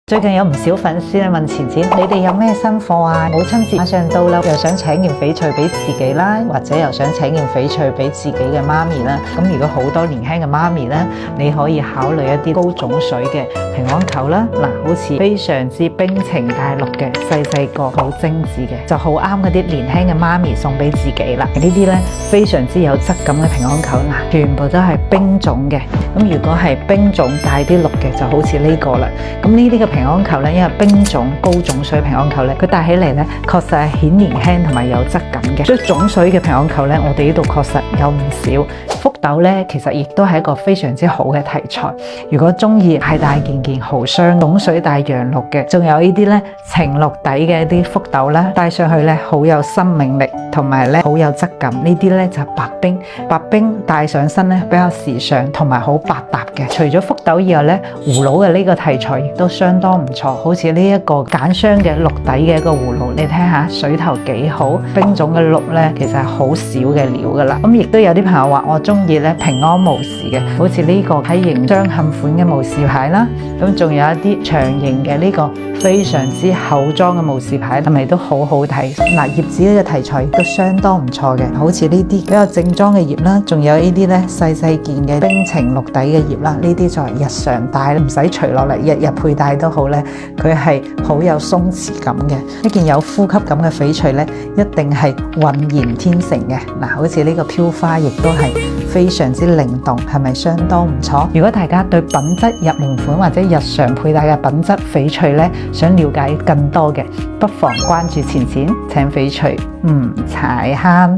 最近有唔少粉絲咧問錢錢，你哋有咩新貨啊？母親節馬上到啦，又想請件翡翠俾自己啦，或者又想請件翡翠俾自己嘅媽咪啦。咁如果好多年輕嘅媽咪咧，你可以考慮一啲高種水嘅平安球啦。嗱，好似非常之冰情大綠嘅，細細個好精緻嘅，就好啱嗰啲年輕嘅媽咪送俾自己啦。呢啲咧非常之有質感嘅平安球，嗱，全部都係冰種嘅。咁如果係冰種帶啲綠嘅，就好似呢個啦。咁呢啲嘅平安球咧，因為冰種高種水平安球咧，佢戴起嚟咧確實係顯年輕同埋有質感嘅。所以種水嘅平安球咧，我哋呢度確實有唔少。福豆咧，其實亦都係一個非常之好嘅題材。如果中意大件豪箱種水帶陽綠嘅，仲有呢啲咧呈綠底嘅一啲福豆咧，戴上去咧好有生命力，同埋咧好有質感。呢啲咧就係白冰，白冰戴上身咧比較時尚，同埋好百搭嘅。除咗福豆以外咧，葫蘆嘅呢個題材亦都相當唔錯。好似呢一個簡雙嘅綠底嘅一個葫蘆，你睇下水頭幾好，冰種嘅綠咧其實係好少嘅料噶啦。咁亦都有啲朋友話我中意咧平安無事嘅，好似呢個喺形雙嵌款嘅無事牌啦。咁仲有一啲長形嘅呢個非常之厚裝嘅無事牌，係咪都好好睇？嗱，葉子呢個題材亦都相當唔錯嘅，好似呢啲比較正裝嘅葉啦，仲有呢啲咧細細件嘅冰情綠底嘅葉啦，呢啲作為日常戴，唔使除落嚟，日日佩戴都好咧，佢係好有鬆弛感嘅。一件有呼吸感嘅翡翠咧，一定係渾然天成嘅。嗱，好似呢個飄花亦都係非常之靈動，係咪相當唔錯？如果大家對品質入門款或者日常佩戴嘅品質翡翠咧，想了解更多嘅，不妨關注錢錢請翡翠唔踩坑。